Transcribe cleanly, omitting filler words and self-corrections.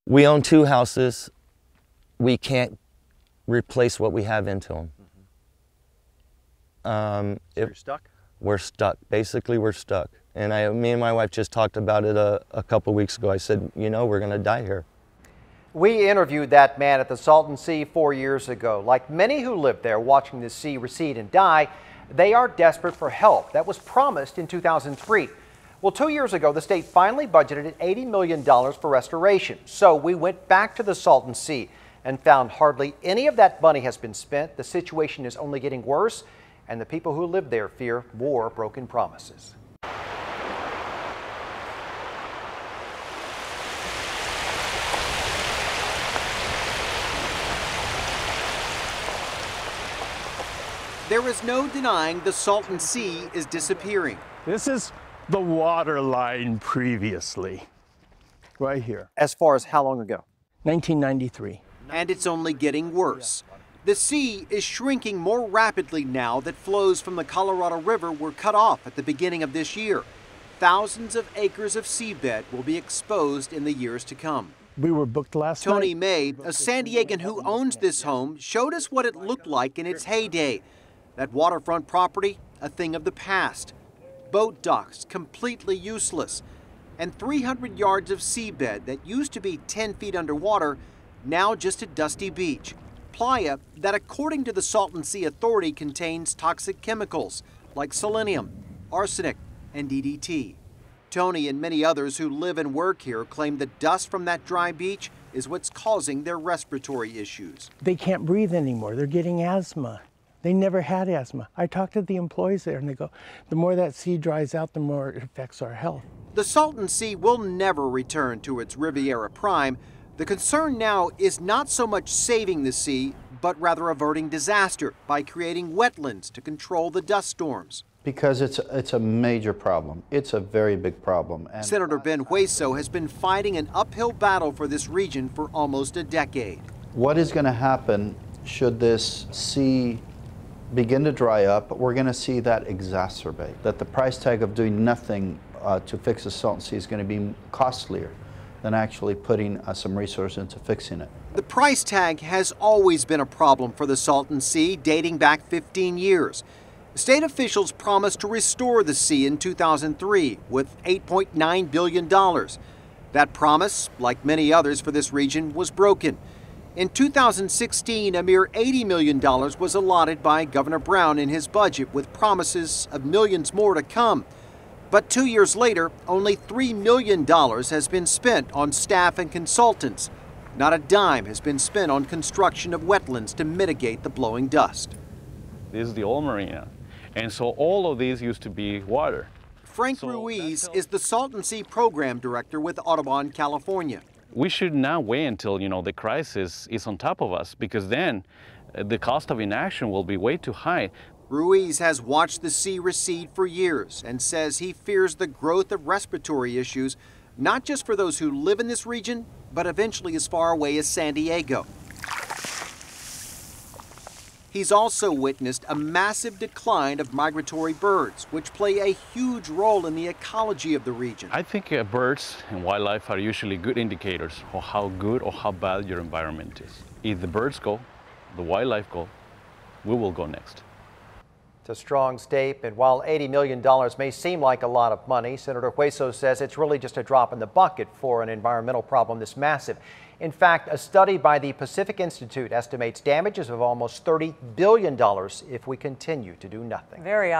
We own 2 houses. We can't replace what we have into them. So you're stuck? We're stuck. Basically, we're stuck. And me and my wife just talked about it a couple weeks ago. I said, you know, we're going to die here. We interviewed that man at the Salton Sea 4 years ago. Like many who live there watching the sea recede and die, they are desperate for help. That was promised in 2003. Well, 2 years ago, the state finally budgeted $80 million for restoration. So we went back to the Salton Sea and found hardly any of that money has been spent. The situation is only getting worse, and the people who live there fear more broken promises. There is no denying the Salton Sea is disappearing. This is the water line previously, right here. As far as how long ago? 1993. And it's only getting worse. The sea is shrinking more rapidly now that flows from the Colorado River were cut off at the beginning of this year. Thousands of acres of seabed will be exposed in the years to come. We were booked last night. Tony May, a San Diegan who owns this home, showed us what it looked like in its heyday. That waterfront property, a thing of the past. Boat docks, completely useless. And 300 yards of seabed that used to be 10 feet underwater, now just a dusty beach. Playa that, according to the Salton Sea Authority, contains toxic chemicals like selenium, arsenic, and DDT. Tony and many others who live and work here claim the dust from that dry beach is what's causing their respiratory issues. They can't breathe anymore. They're getting asthma. They never had asthma. I talked to the employees there and they go, the more that sea dries out, the more it affects our health. The Salton Sea will never return to its Riviera prime. The concern now is not so much saving the sea, but rather averting disaster by creating wetlands to control the dust storms. Because it's a major problem. It's a very big problem. And Senator Ben Hueso has been fighting an uphill battle for this region for almost a decade. what is going to happen should this sea begin to dry up? We're going to see that exacerbate, that the price tag of doing nothing to fix the Salton Sea is going to be costlier than actually putting some resources into fixing it. The price tag has always been a problem for the Salton Sea, dating back 15 years. State officials promised to restore the sea in 2003 with $8.9 billion. That promise, like many others for this region, was broken. In 2016, a mere $80 million was allotted by Governor Brown in his budget, with promises of millions more to come. But 2 years later, only $3 million has been spent on staff and consultants. Not a dime has been spent on construction of wetlands to mitigate the blowing dust. This is the old marina, and so all of these used to be water. Frank Ruiz is the Salton Sea Program Director with Audubon, California. We should not wait until, the crisis is on top of us, because then the cost of inaction will be way too high. Ruiz has watched the sea recede for years and says he fears the growth of respiratory issues, not just for those who live in this region, but eventually as far away as San Diego. He's also witnessed a massive decline of migratory birds, which play a huge role in the ecology of the region. I think birds and wildlife are usually good indicators of how good or how bad your environment is. If the birds go, the wildlife go, we will go next. It's a strong state, and while $80 million may seem like a lot of money, Senator Hueso says it's really just a drop in the bucket for an environmental problem this massive. In fact, a study by the Pacific Institute estimates damages of almost $30 billion if we continue to do nothing. Very